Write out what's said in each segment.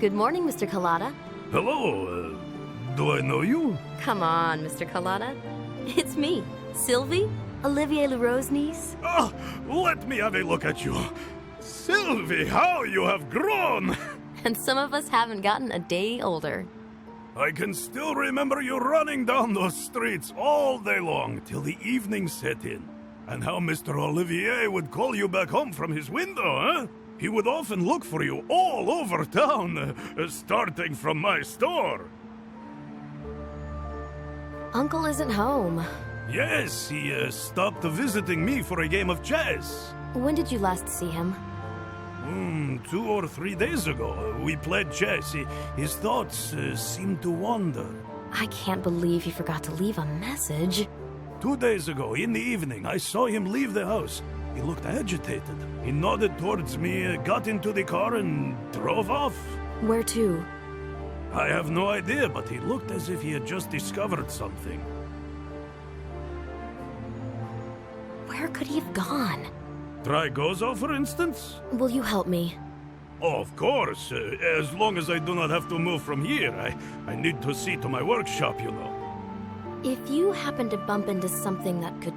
Good morning, Mr. Colada. Hello, do I know you? Come on, Mr. Colada. It's me, Sylvie, Olivier Leroux's niece. Oh, let me have a look at you. Sylvie, how you have grown! And some of us haven't gotten a day older. I can still remember you running down those streets all day long till the evening set in. And how Mr. Olivier would call you back home from his window, huh? He would often look for you all over town, starting from my store. Uncle isn't home. Yes, he stopped visiting me for a game of chess. When did you last see him? 2 or 3 days ago. We played chess. His thoughts seemed to wander. I can't believe he forgot to leave a message. 2 days ago, in the evening, I saw him leave the house. He looked agitated. He nodded towards me, got into the car, and drove off. Where to? I have no idea, but he looked as if he had just discovered something. Where could he have gone? Try Gozo, for instance? Will you help me? Oh, of course. As long as I do not have to move from here. I need to see to my workshop, you know. If you happen to bump into something that could...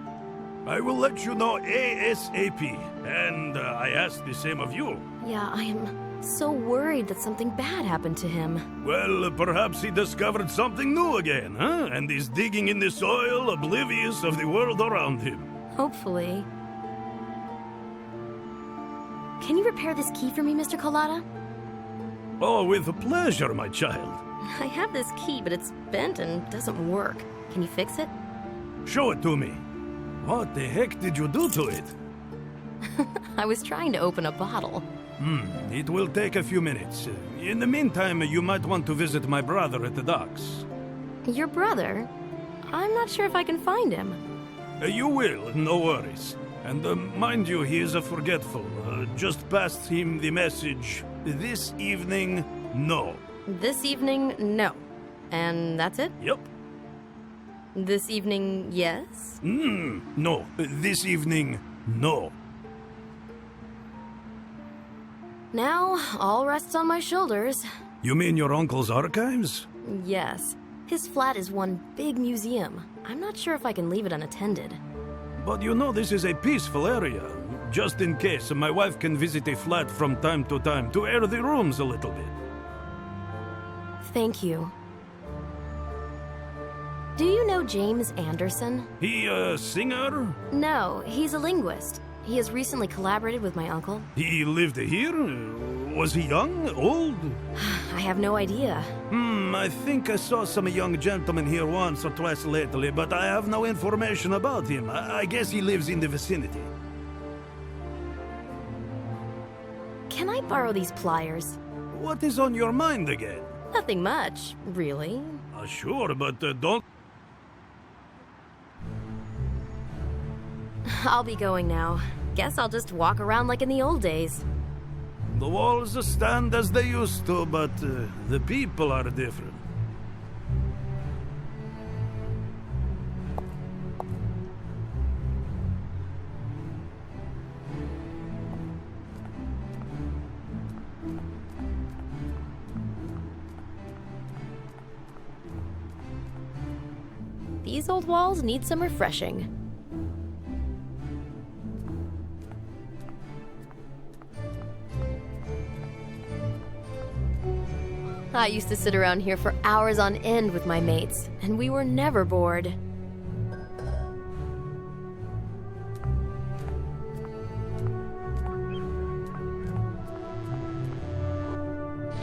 I will let you know ASAP. And I ask the same of you. Yeah, I am so worried that something bad happened to him. Well, perhaps he discovered something new again, huh? And is digging in the soil, oblivious of the world around him. Hopefully. Can you repair this key for me, Mr. Colada? Oh, with pleasure, my child. I have this key, but it's bent and doesn't work. Can you fix it? Show it to me. What the heck did you do to it? I was trying to open a bottle. It will take a few minutes. In the meantime, you might want to visit my brother at the docks. Your brother? I'm not sure if I can find him. You will, no worries. And mind you, he is forgetful. Just pass him the message. This evening, no. This evening, no. And that's it? Yep. This evening, yes? No. This evening, no. Now, all rests on my shoulders. You mean your uncle's archives? Yes. His flat is one big museum. I'm not sure if I can leave it unattended. But you know this is a peaceful area. Just in case, my wife can visit a flat from time to time to air the rooms a little bit. Thank you. Do you know James Anderson? He a singer? No, he's a linguist. He has recently collaborated with my uncle. He lived here? Was he young? Old? I have no idea. I think I saw some young gentleman here once or twice lately, but I have no information about him. I guess he lives in the vicinity. Can I borrow these pliers? What is on your mind again? Nothing much, really. Sure, but don't... I'll be going now. Guess I'll just walk around like in the old days. The walls stand as they used to, but the people are different. These old walls need some refreshing. I used to sit around here for hours on end with my mates, and we were never bored.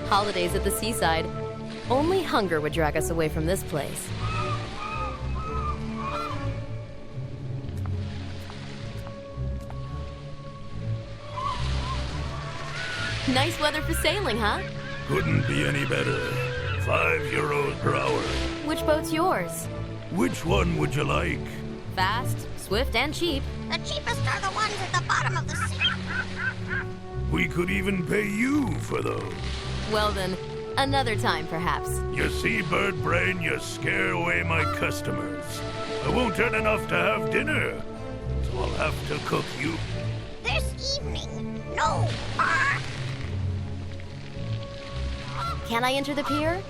Holidays at the seaside. Only hunger would drag us away from this place. Nice weather for sailing, huh? Couldn't be any better. €5 per hour. Which boat's yours? Which one would you like? Fast, swift, and cheap. The cheapest are the ones at the bottom of the sea. We could even pay you for those. Well then, another time perhaps. You see, bird brain, you scare away my customers. I won't earn enough to have dinner, so I'll have to cook you. This evening, no. Can I enter the pier?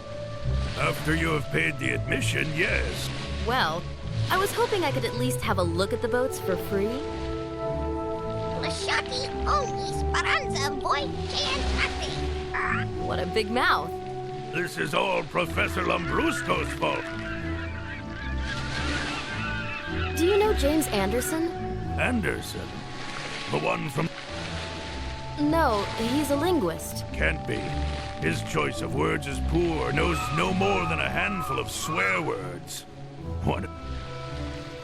After you have paid the admission, yes. Well, I was hoping I could at least have a look at the boats for free. Lasciati ogni speranza voi c'entrate. What a big mouth. This is all Professor Lambrusco's fault. Do you know James Anderson? Anderson? The one from... No, he's a linguist. Can't be. His choice of words is poor, knows no more than a handful of swear words. What?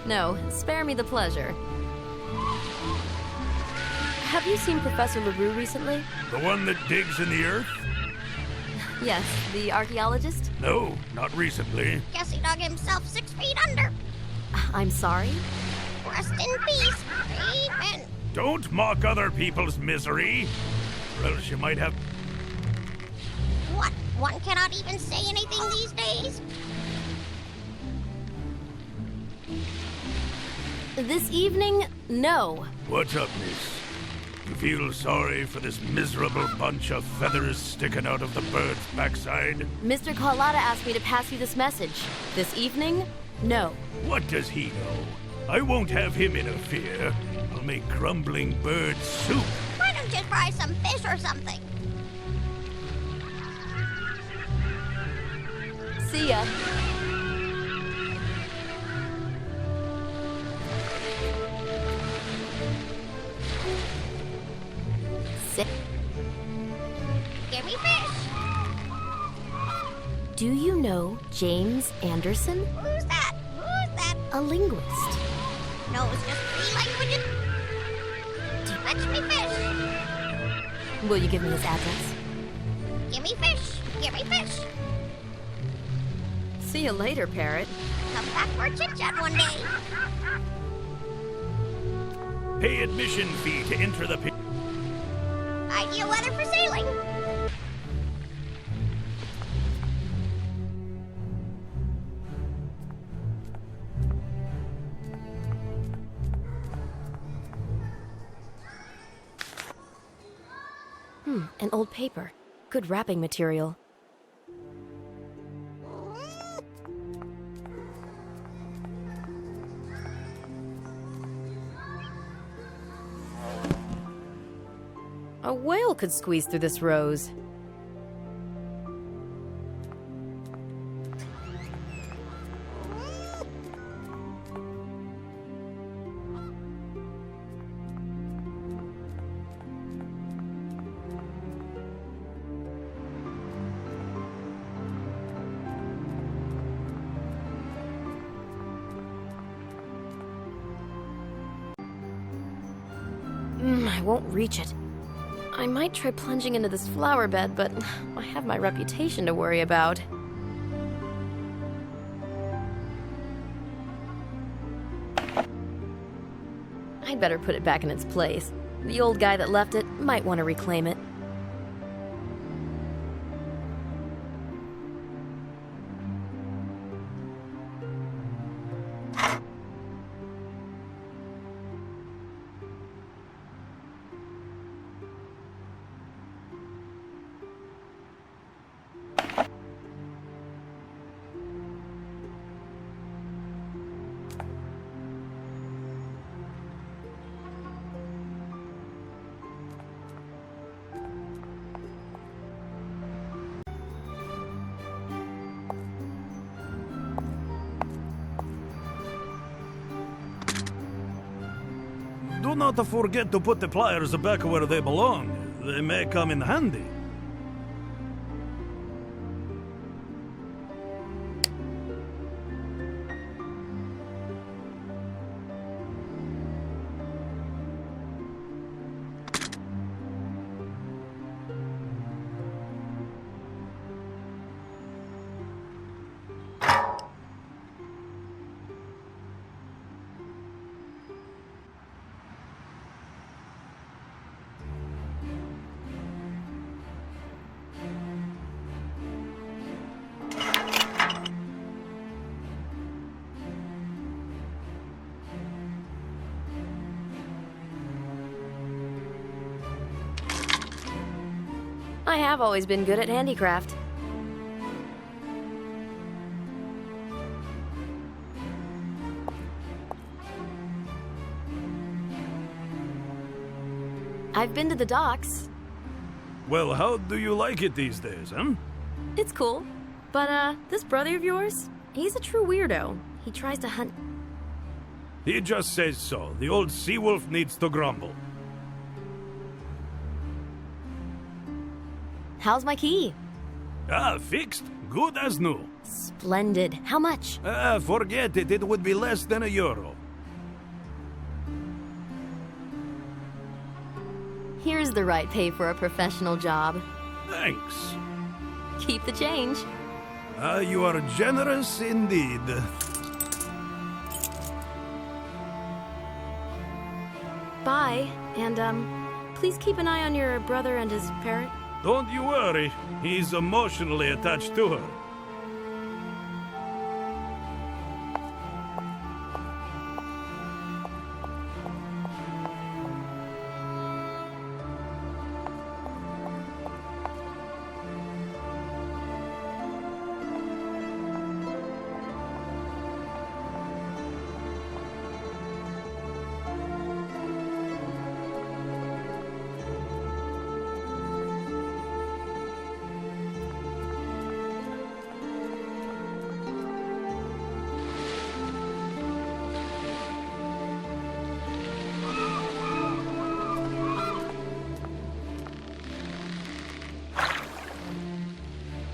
No, spare me the pleasure. Have you seen Professor LaRue recently? The one that digs in the earth? Yes, the archaeologist? No, not recently. Guess he dug himself 6 feet under. I'm sorry? Rest in peace. Amen. Don't mock other people's misery, or else you might have... What? One cannot even say anything these days? This evening, no. What's up, miss? You feel sorry for this miserable bunch of feathers sticking out of the bird's backside? Mr. Colada asked me to pass you this message. This evening, no. What does he know? I won't have him interfere. I'll make crumbling bird soup. Why don't you try some fish or something? See ya. Give me fish. Do you know James Anderson? Who's that? Who's that? A linguist. Knows just 3 languages. Fetch me fish. Will you give me his address? Give me fish. Give me fish. See you later, parrot. Come back for a chit-chat one day. Pay admission fee to enter the... Ideal weather for sailing. An old paper. Good wrapping material. A whale could squeeze through this rose. I won't reach it. I might try plunging into this flower bed, but I have my reputation to worry about. I'd better put it back in its place. The old guy that left it might want to reclaim it. Do not forget to put the pliers back where they belong. They may come in handy. I have always been good at handicraft. I've been to the docks. Well, how do you like it these days, huh? It's cool. But, this brother of yours, he's a true weirdo. He tries to hunt... He just says so. The old sea-wolf needs to grumble. How's my key? Ah, fixed. Good as new. Splendid. How much? Forget it. It would be less than €1. Here's the right pay for a professional job. Thanks. Keep the change. You are generous indeed. Bye. And, please keep an eye on your brother and his parrot. Don't you worry. He's emotionally attached to her.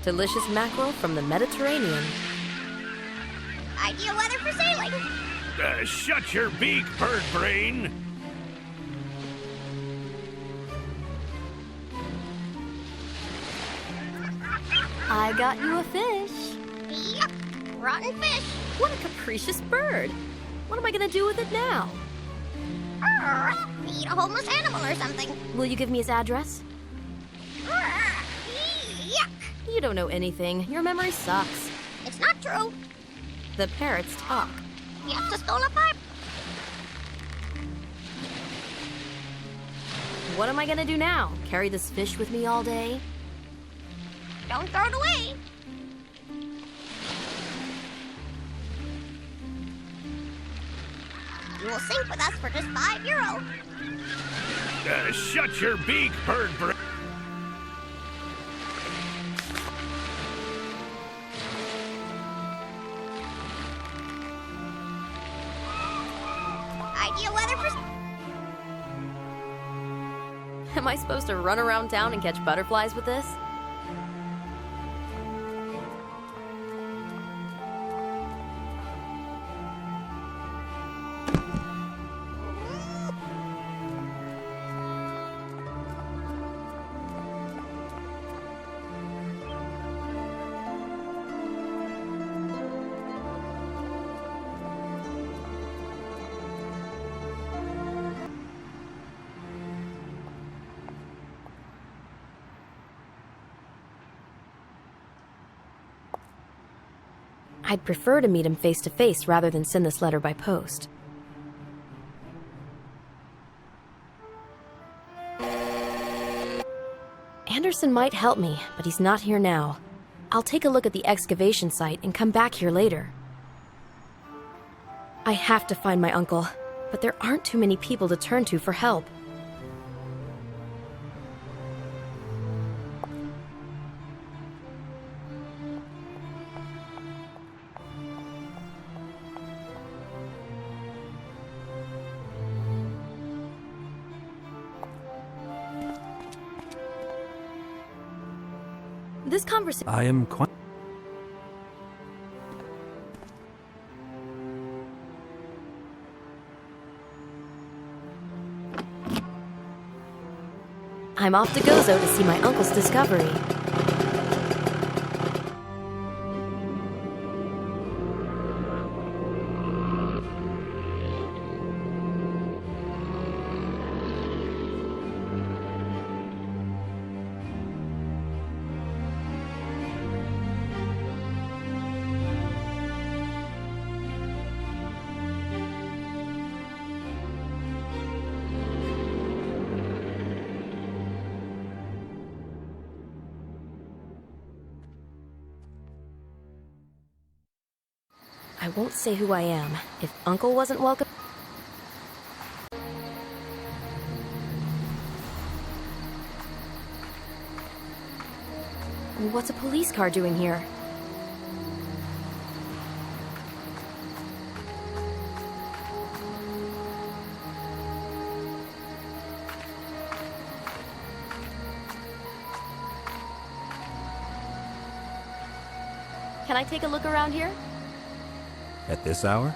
Delicious mackerel from the Mediterranean. Ideal weather for sailing. Shut your beak, bird brain! I got you a fish. Yup, rotten fish. What a capricious bird. What am I gonna do with it now? Eat a homeless animal or something. Will you give me his address? Yuck. You don't know anything. Your memory sucks. It's not true. The parrots talk. You have to stole a pipe. What am I gonna do now? Carry this fish with me all day? Don't throw it away. You will sink with us for just €5. Shut your beak, bird brain! Ideal weather for... Am I supposed to run around town and catch butterflies with this? I'd prefer to meet him face to face rather than send this letter by post. Anderson might help me, but he's not here now. I'll take a look at the excavation site and come back here later. I have to find my uncle, but there aren't too many people to turn to for help. This conversation... I am quite... I'm off to Gozo to see my uncle's discovery. I won't say who I am. If Uncle wasn't welcome... What's a police car doing here? Can I take a look around here? At this hour?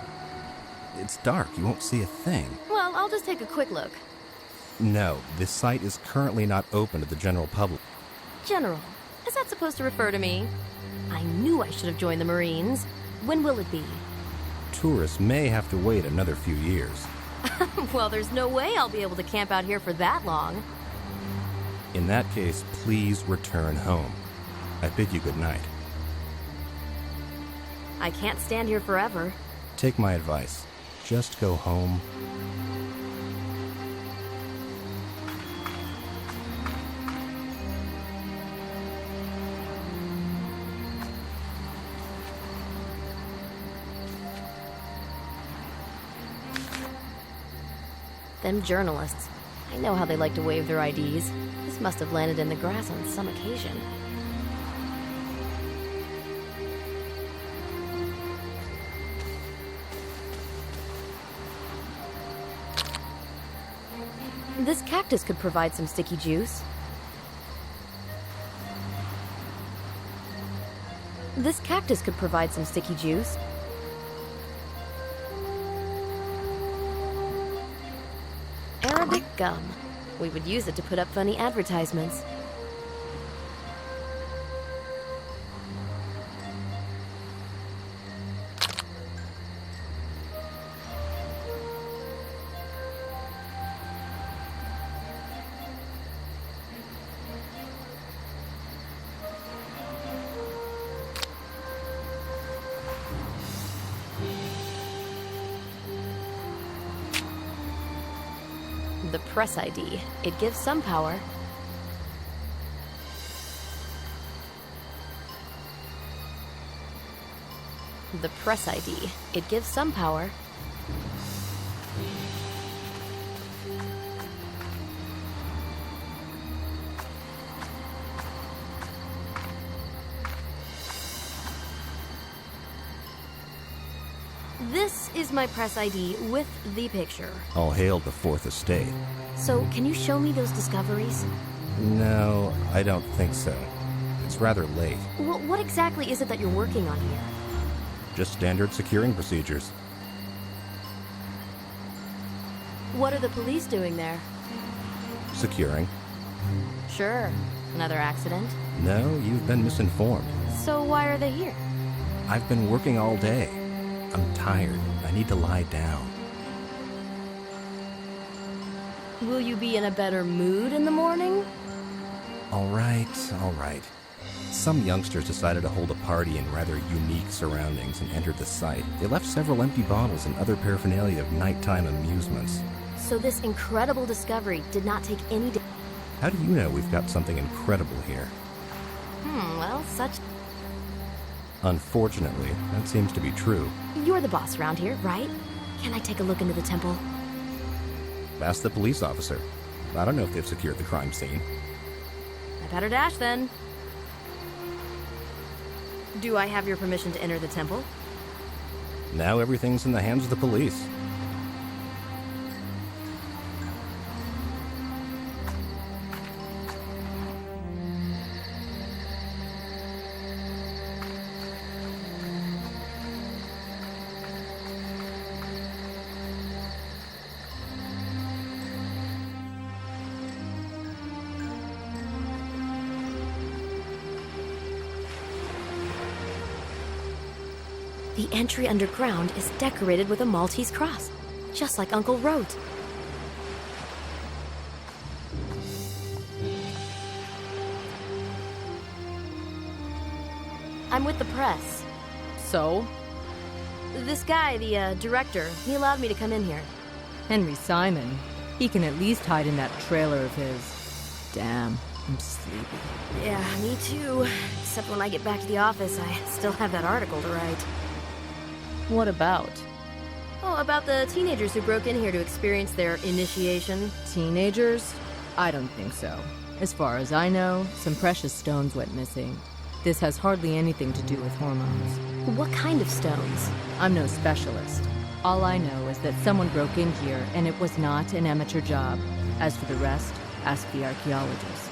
It's dark. You won't see a thing. Well, I'll just take a quick look. No, this site is currently not open to the general public. General, is that supposed to refer to me? I knew I should have joined the Marines. When will it be? Tourists may have to wait another few years. Well, there's no way I'll be able to camp out here for that long. In that case, please return home. I bid you good night. I can't stand here forever. Take my advice. Just go home. Them journalists. I know how they like to wave their IDs. This must have landed in the grass on some occasion. This cactus could provide some sticky juice. This cactus could provide some sticky juice. Arabic gum. We would use it to put up funny advertisements. The press ID. It gives some power. The press ID. It gives some power. This is my press ID with the picture. All hail the Fourth Estate. So, can you show me those discoveries? No, I don't think so. It's rather late. Well, what exactly is it that you're working on here? Just standard securing procedures. What are the police doing there? Securing? Sure. Another accident? No, you've been misinformed. So why are they here? I've been working all day. I'm tired. I need to lie down. Will you be in a better mood in the morning? All right, all right. Some youngsters decided to hold a party in rather unique surroundings and entered the site. They left several empty bottles and other paraphernalia of nighttime amusements. So this incredible discovery did not take any How do you know we've got something incredible here? well, such... Unfortunately, that seems to be true. You're the boss around here, right? Can I take a look into the temple? Ask the police officer. I don't know if they've secured the crime scene. I better dash then. Do I have your permission to enter the temple? Now everything's in the hands of the police. The entry underground is decorated with a Maltese cross, just like Uncle wrote. I'm with the press. So? This guy, the director, he allowed me to come in here. Henry Simon. He can at least hide in that trailer of his. Damn, I'm sleepy. Yeah, me too. Except when I get back to the office, I still have that article to write. What about? Oh, about the teenagers who broke in here to experience their initiation. Teenagers? I don't think so. As far as I know, some precious stones went missing. This has hardly anything to do with hormones. What kind of stones? I'm no specialist. All I know is that someone broke in here, and it was not an amateur job. As for the rest, ask the archaeologist.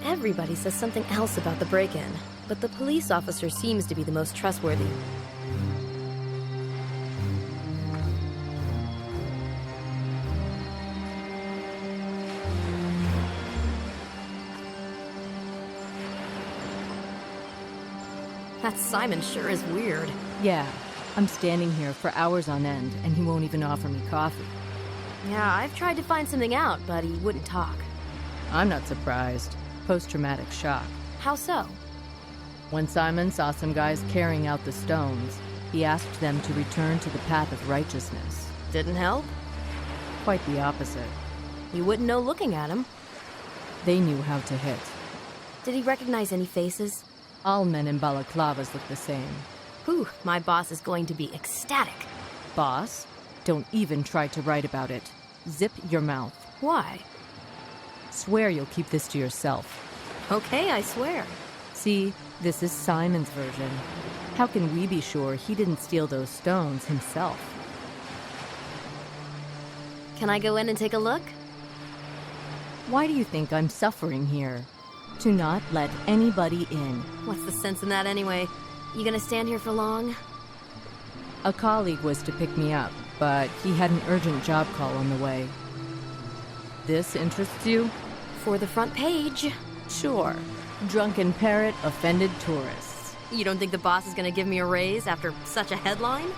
Everybody says something else about the break-in, but the police officer seems to be the most trustworthy. That Simon sure is weird. Yeah, I'm standing here for hours on end, and he won't even offer me coffee. Yeah, I've tried to find something out, but he wouldn't talk. I'm not surprised. Post-traumatic shock. How so? When Simon saw some guys carrying out the stones, he asked them to return to the path of righteousness. Didn't help? Quite the opposite. You wouldn't know looking at him. They knew how to hit. Did he recognize any faces? All men in balaclavas look the same. Whew, my boss is going to be ecstatic. Boss? Don't even try to write about it. Zip your mouth. Why? Swear you'll keep this to yourself. Okay, I swear. See, this is Simon's version. How can we be sure he didn't steal those stones himself? Can I go in and take a look? Why do you think I'm suffering here? To not let anybody in. What's the sense in that anyway? You gonna stand here for long? A colleague was to pick me up, but he had an urgent job call on the way. This interests you? For the front page. Sure. Drunken parrot, offended tourists. You don't think the boss is gonna give me a raise after such a headline?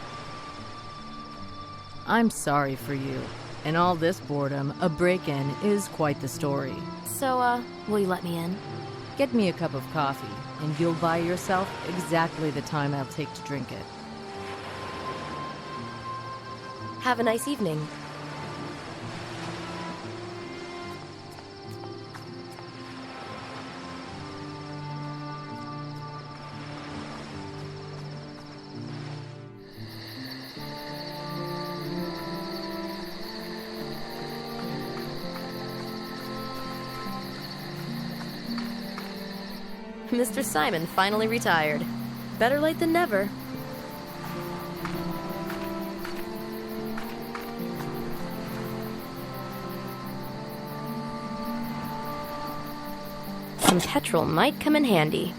I'm sorry for you. In all this boredom, a break-in is quite the story. So, will you let me in? Get me a cup of coffee, and you'll buy yourself exactly the time I'll take to drink it. Have a nice evening. Mr. Simon finally retired. Better late than never. Some petrol might come in handy.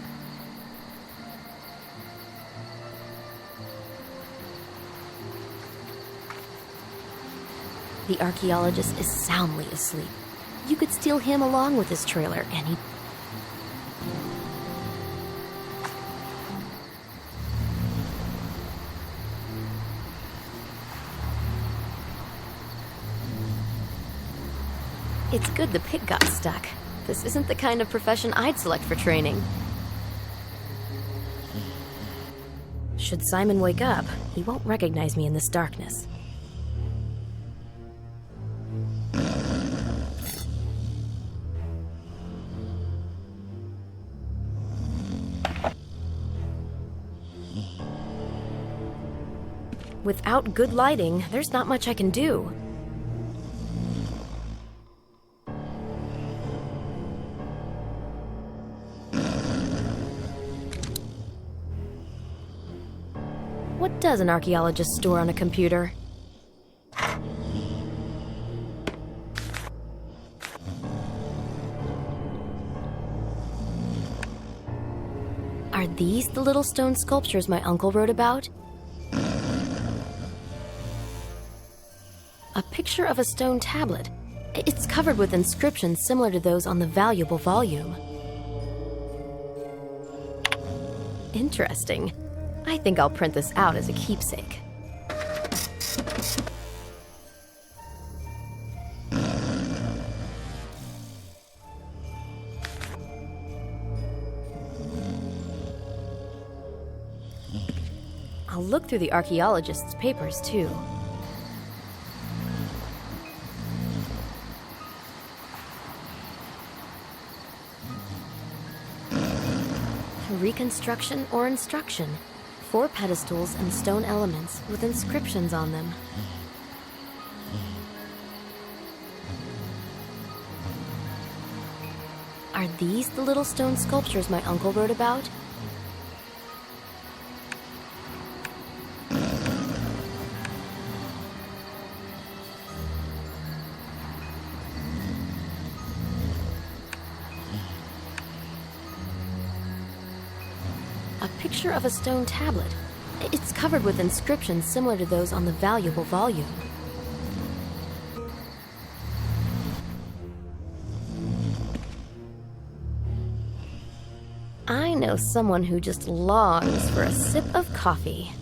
The archaeologist is soundly asleep. You could steal him along with his trailer, and he... It's good the pig got stuck. This isn't the kind of profession I'd select for training. Should Simon wake up, he won't recognize me in this darkness. Without good lighting, there's not much I can do. What does an archaeologist store on a computer? Are these the little stone sculptures my uncle wrote about? A picture of a stone tablet. It's covered with inscriptions similar to those on the valuable volume. Interesting. I think I'll print this out as a keepsake. I'll look through the archaeologist's papers, too. Reconstruction or instruction. 4 pedestals and stone elements with inscriptions on them. Are Are these the little stone sculptures my uncle wrote about? A picture of a stone tablet. It's covered with inscriptions similar to those on the valuable volume. I know someone who just longs for a sip of coffee.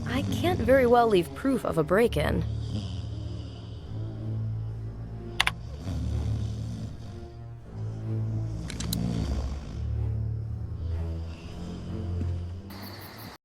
I can't very well leave proof of a break-in.